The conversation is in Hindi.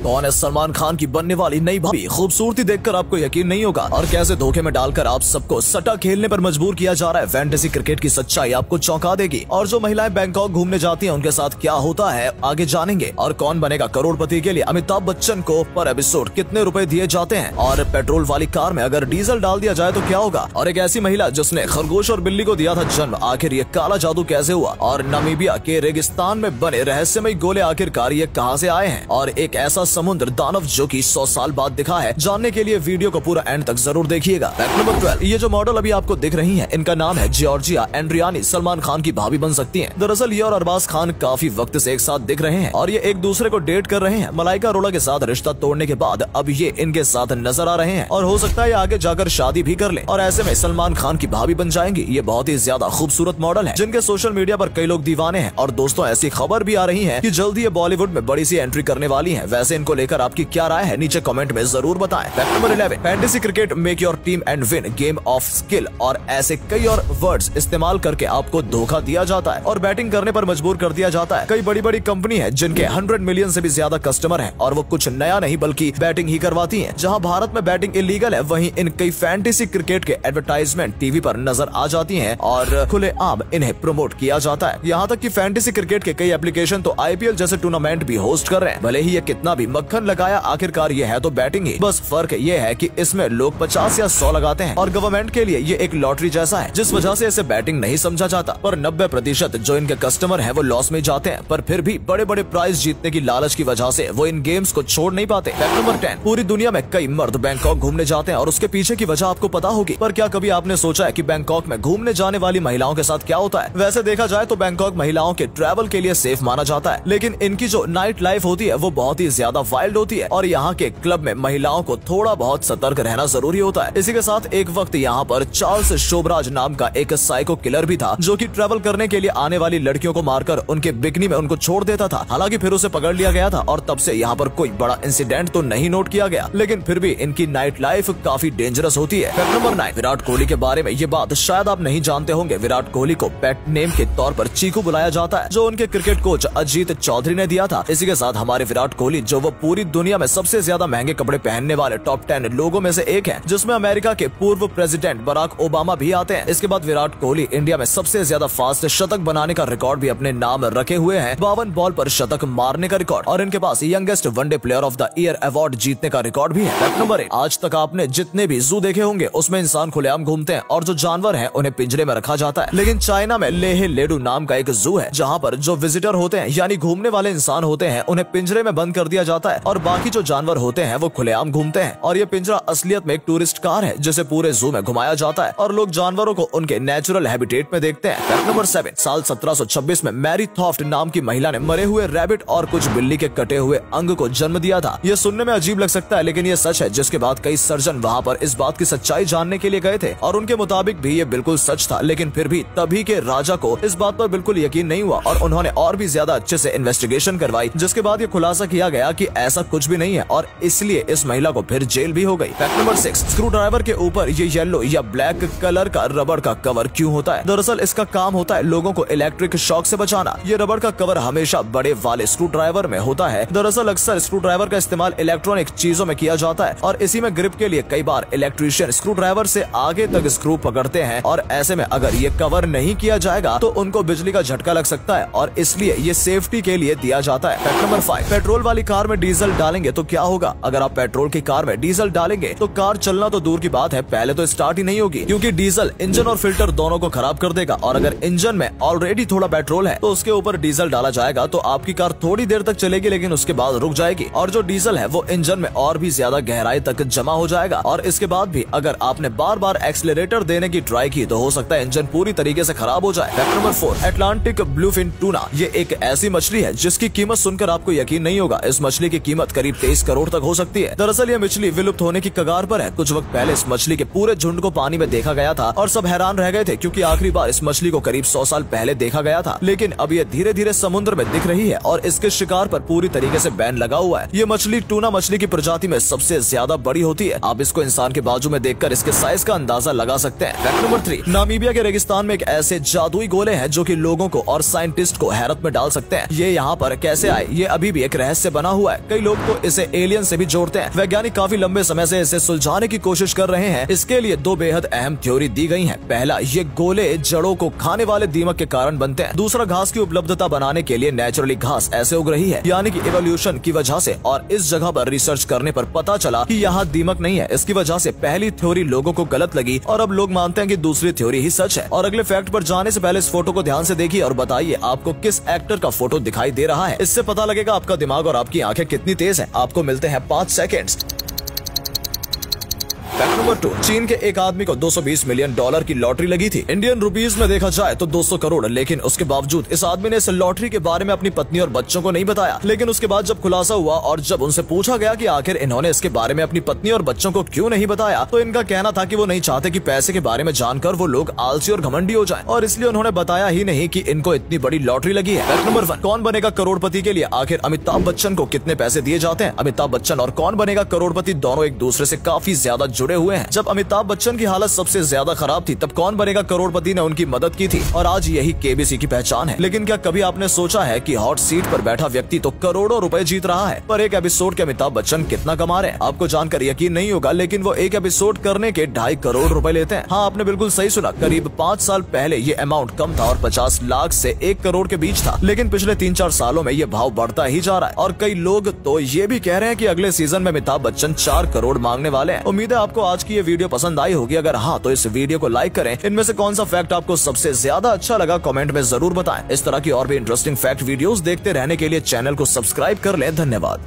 कौन है सलमान खान की बनने वाली नई भाभी? खूबसूरती देखकर आपको यकीन नहीं होगा और कैसे धोखे में डालकर आप सबको सट्टा खेलने पर मजबूर किया जा रहा है। फैंटेसी क्रिकेट की सच्चाई आपको चौंका देगी। और जो महिलाएं बैंकॉक घूमने जाती हैं उनके साथ क्या होता है आगे जानेंगे। और कौन बनेगा करोड़पति के लिए अमिताभ बच्चन को पर एपिसोड कितने रुपए दिए जाते हैं। और पेट्रोल वाली कार में अगर डीजल डाल दिया जाए तो क्या होगा। और एक ऐसी महिला जिसने खरगोश और बिल्ली को दिया था जन्म, आखिर ये काला जादू कैसे हुआ। और नामीबिया के रेगिस्तान में बने रहस्यमय गोले आखिरकार ये कहां से आए हैं। और एक ऐसा समुद्र दानव जो कि 100 साल बाद दिखा है। जानने के लिए वीडियो को पूरा एंड तक जरूर देखिएगा। फैक्ट नंबर 12, ये जो मॉडल अभी आपको दिख रही हैं, इनका नाम है जॉर्जिया एंड्रियानी। सलमान खान की भाभी बन सकती हैं। दरअसल ये और अरबाज खान काफी वक्त से एक साथ दिख रहे हैं और ये एक दूसरे को डेट कर रहे हैं। मलाइका अरोड़ा के साथ रिश्ता तोड़ने के बाद अब ये इनके साथ नजर आ रहे हैं और हो सकता है आगे जाकर शादी भी कर ले और ऐसे में सलमान खान की भाभी बन जाएंगी। ये बहुत ही ज्यादा खूबसूरत मॉडल है जिनके सोशल मीडिया पर कई लोग दीवाने हैं। और दोस्तों ऐसी खबर भी आ रही है कि जल्दी ये बॉलीवुड में बड़ी सी एंट्री करने वाली है। वैसे इनको लेकर आपकी क्या राय है नीचे कमेंट में जरूर बताएं। Fact number 11, fantasy cricket make your team and win game of skill. और ऐसे कई और वर्ड्स इस्तेमाल करके आपको धोखा दिया जाता है और बैटिंग करने पर मजबूर कर दिया जाता है। कई बड़ी बड़ी कंपनी है जिनके 100 मिलियन से भी ज्यादा कस्टमर हैं और वो कुछ नया नहीं बल्कि बैटिंग ही करवाती हैं। जहां भारत में बैटिंग इलीगल है वहीं इन कई फैंटेसी क्रिकेट के एडवर्टाइजमेंट टीवी पर नजर आ जाती हैं और खुलेआम इन्हें प्रमोट किया जाता है। यहाँ तक कि फैंटेसी क्रिकेट के कई एप्लीकेशन तो आईपीएल जैसे टूर्नामेंट भी होस्ट कर रहे हैं। भले ही ये कितना भी मक्खन लगाया, आखिरकार ये है तो बैटिंग ही। बस फर्क ये है कि इसमें लोग 50 या 100 लगाते हैं और गवर्नमेंट के लिए ये एक लॉटरी जैसा है जिस वजह से इसे बैटिंग नहीं समझा जाता। पर 90% जो इनके कस्टमर हैं वो लॉस में जाते हैं, पर फिर भी बड़े बड़े प्राइज जीतने की लालच की वजह से वो इन गेम्स को छोड़ नहीं पाते। फैक्ट नंबर 10, पूरी दुनिया में कई मर्द बैंकॉक घूमने जाते हैं और उसके पीछे की वजह आपको पता होगी। पर क्या कभी आपने सोचा है कि बैंकॉक में घूमने जाने वाली महिलाओं के साथ क्या होता है? वैसे देखा जाए तो बैंकॉक महिलाओं के ट्रैवल के लिए सेफ माना जाता है, लेकिन इनकी जो नाइट लाइफ होती है वो बहुत ही ज्यादा वाइल्ड होती है और यहाँ के क्लब में महिलाओं को थोड़ा बहुत सतर्क रहना जरूरी होता है। इसी के साथ एक वक्त यहाँ पर चार्ल्स शोभराज नाम का एक साइको किलर भी था जो कि ट्रैवल करने के लिए आने वाली लड़कियों को मारकर उनके बिकनी में उनको छोड़ देता था। हालांकि फिर उसे पकड़ लिया गया था और तब से यहाँ पर कोई बड़ा इंसिडेंट तो नहीं नोट किया गया, लेकिन फिर भी इनकी नाइट लाइफ काफी डेंजरस होती है। फैक्ट नंबर 9, विराट कोहली के बारे में ये बात शायद आप नहीं जानते होंगे। विराट कोहली को पेट नेम के तौर पर चीकू बुलाया जाता है जो उनके क्रिकेट कोच अजीत चौधरी ने दिया था। इसी के साथ हमारे विराट कोहली जो वो पूरी दुनिया में सबसे ज्यादा महंगे कपड़े पहनने वाले टॉप 10 लोगों में से एक है, जिसमें अमेरिका के पूर्व प्रेसिडेंट बराक ओबामा भी आते हैं। इसके बाद विराट कोहली इंडिया में सबसे ज्यादा फास्ट शतक बनाने का रिकॉर्ड भी अपने नाम रखे हुए हैं। 52 बॉल पर शतक मारने का रिकॉर्ड और इनके पास youngest one day player of the year award जीतने का रिकॉर्ड भी है। फैक्ट नंबर 1, आज तक आपने जितने भी जू देखे होंगे उसमें इंसान खुलेआम घूमते हैं और जो जानवर हैं उन्हें पिंजरे में रखा जाता है। लेकिन चाइना में लेह लेडू नाम का एक जू है जहाँ पर जो विजिटर होते हैं यानी घूमने वाले इंसान होते हैं उन्हें पिंजरे में बंद कर दिया जाता है और बाकी जो जानवर होते हैं वो खुलेआम घूमते हैं। और ये पिंजरा असलियत में एक टूरिस्ट कार है जिसे पूरे जू में घुमाया जाता है और लोग जानवरों को उनके नेचुरल हैबिटेट में देखते हैं। फैक्ट नंबर 7, साल 1726 में मैरी थॉफ्ट नाम की महिला ने मरे हुए रैबिट और कुछ बिल्ली के कटे हुए अंग को जन्म दिया था। ये सुनने में अजीब लग सकता है लेकिन ये सच है, जिसके बाद कई सर्जन वहाँ पर इस बात की सच्चाई जानने के लिए गए थे और उनके मुताबिक भी ये बिल्कुल सच था। लेकिन फिर भी तभी के राजा को इस बात पर बिल्कुल यकीन नहीं हुआ और उन्होंने और भी ज्यादा अच्छे से इन्वेस्टिगेशन करवाई, जिसके बाद ये खुलासा किया गया कि ऐसा कुछ भी नहीं है और इसलिए इस महिला को फिर जेल भी हो गई। फैक्ट नंबर 6, स्क्रू ड्राइवर के ऊपर ये येलो या ब्लैक कलर का रबड़ का कवर क्यों होता है? दरअसल इसका काम होता है लोगों को इलेक्ट्रिक शॉक से बचाना। ये रबड़ का कवर हमेशा बड़े वाले स्क्रू ड्राइवर में होता है। दरअसल अक्सर स्क्रू ड्राइवर का इस्तेमाल इलेक्ट्रॉनिक चीजों में किया जाता है और इसी में ग्रिप के लिए कई बार इलेक्ट्रीशियन स्क्रू ड्राइवर से आगे तक स्क्रू पकड़ते हैं और ऐसे में अगर ये कवर नहीं किया जाएगा तो उनको बिजली का झटका लग सकता है और इसलिए ये सेफ्टी के लिए दिया जाता है। फैक्ट नंबर 5, पेट्रोल वाली कार में डीजल डालेंगे तो क्या होगा? अगर आप पेट्रोल की कार में डीजल डालेंगे तो कार चलना तो दूर की बात है, पहले तो स्टार्ट ही नहीं होगी क्योंकि डीजल इंजन और फिल्टर दोनों को खराब कर देगा। और अगर इंजन में ऑलरेडी थोड़ा पेट्रोल है तो उसके ऊपर डीजल डाला जाएगा तो आपकी कार थोड़ी देर तक चलेगी लेकिन उसके बाद रुक जाएगी और जो डीजल है वो इंजन में और भी ज्यादा गहराई तक जमा हो जाएगा और इसके बाद भी अगर आपने बार बार एक्सीलरेटर देने की ट्राई की तो हो सकता है इंजन पूरी तरीके से खराब हो जाए। Fact number 4, Atlantic bluefin tuna. ये एक ऐसी मछली है जिसकी कीमत सुनकर आपको यकीन नहीं होगा। इस मछली की कीमत करीब 23 करोड़ तक हो सकती है। दरअसल ये मछली विलुप्त होने की कगार पर है। कुछ वक्त पहले इस मछली के पूरे झुंड को पानी में देखा गया था और सब हैरान रह गए थे क्योंकि आखिरी बार इस मछली को करीब 100 साल पहले देखा गया था। लेकिन अब ये धीरे धीरे समुद्र में दिख रही है और इसके शिकार पर पूरी तरीके से बैन लगा हुआ है। ये मछली टूना मछली की प्रजाति में सबसे ज्यादा बड़ी होती है। आप इसको इंसान के बाजू में देखकर इसके साइज का अंदाजा लगा सकते हैं। फैक्ट नंबर 3, नामीबिया के रेगिस्तान में एक ऐसे जादुई गोले हैं जो कि लोगों को और साइंटिस्ट को हैरत में डाल सकते हैं। ये यहाँ पर कैसे आए ये अभी भी एक रहस्य बना हुआ हुआ है। कई लोग तो इसे एलियन से भी जोड़ते हैं। वैज्ञानिक काफी लंबे समय से इसे सुलझाने की कोशिश कर रहे हैं। इसके लिए दो बेहद अहम थ्योरी दी गई है। पहला, ये गोले जड़ों को खाने वाले दीमक के कारण बनते हैं। दूसरा, घास की उपलब्धता बनाने के लिए नेचुरली घास ऐसे उग रही है, यानी कि इवोल्यूशन की वजह से। और इस जगह पर रिसर्च करने पर पता चला कि यहाँ दीमक नहीं है। इसकी वजह से पहली थ्योरी लोगों को गलत लगी और अब लोग मानते हैं कि दूसरी थ्योरी ही सच है। और अगले फैक्ट पर जाने से पहले इस फोटो को ध्यान से देखिए और बताइए आपको किस एक्टर का फोटो दिखाई दे रहा है। इससे पता लगेगा आपका दिमाग और आपकी आंखें कितनी तेज है। आपको मिलते हैं 5 सेकेंड्स। फैक्ट नंबर 2, चीन के एक आदमी को $220 मिलियन की लॉटरी लगी थी। इंडियन रुपीस में देखा जाए तो 200 करोड़। लेकिन उसके बावजूद इस आदमी ने इस लॉटरी के बारे में अपनी पत्नी और बच्चों को नहीं बताया। लेकिन उसके बाद जब खुलासा हुआ और जब उनसे पूछा गया कि आखिर इन्होंने इसके बारे में अपनी पत्नी और बच्चों को क्यों नहीं बताया, तो इनका कहना था कि वो नहीं चाहते कि पैसे के बारे में जानकर वो लोग आलसी और घमंडी हो जाएं, और इसलिए उन्होंने बताया ही नहीं कि इनको इतनी बड़ी लॉटरी लगी है। फैक्ट नंबर 1, कौन बनेगा करोड़पति के लिए आखिर अमिताभ बच्चन को कितने पैसे दिए जाते हैं। अमिताभ बच्चन और कौन बनेगा करोड़पति दोनों एक दूसरे से काफी ज्यादा जुड़े हुए हैं। जब अमिताभ बच्चन की हालत सबसे ज्यादा खराब थी तब कौन बनेगा करोड़पति ने उनकी मदद की थी, और आज यही केबीसी की पहचान है। लेकिन क्या कभी आपने सोचा है कि हॉट सीट पर बैठा व्यक्ति तो करोड़ों रुपए जीत रहा है, पर एक एपिसोड के अमिताभ बच्चन कितना कमा रहे हैं? आपको जानकर यकीन नहीं होगा, लेकिन वो एक एपिसोड करने के 2.5 करोड़ रुपए लेते हैं। हाँ, आपने बिल्कुल सही सुना। करीब 5 साल पहले ये अमाउंट कम था और 50 लाख से 1 करोड़ के बीच था, लेकिन पिछले 3-4 सालों में ये भाव बढ़ता ही जा रहा है। और कई लोग तो ये भी कह रहे हैं कि अगले सीजन में अमिताभ बच्चन 4 करोड़ मांगने वाले हैं। उम्मीद है आपको आज की ये वीडियो पसंद आई होगी। अगर हाँ, तो इस वीडियो को लाइक करें। इनमें से कौन सा फैक्ट आपको सबसे ज्यादा अच्छा लगा कमेंट में जरूर बताएं। इस तरह की और भी इंटरेस्टिंग फैक्ट वीडियोस देखते रहने के लिए चैनल को सब्सक्राइब कर लें। धन्यवाद।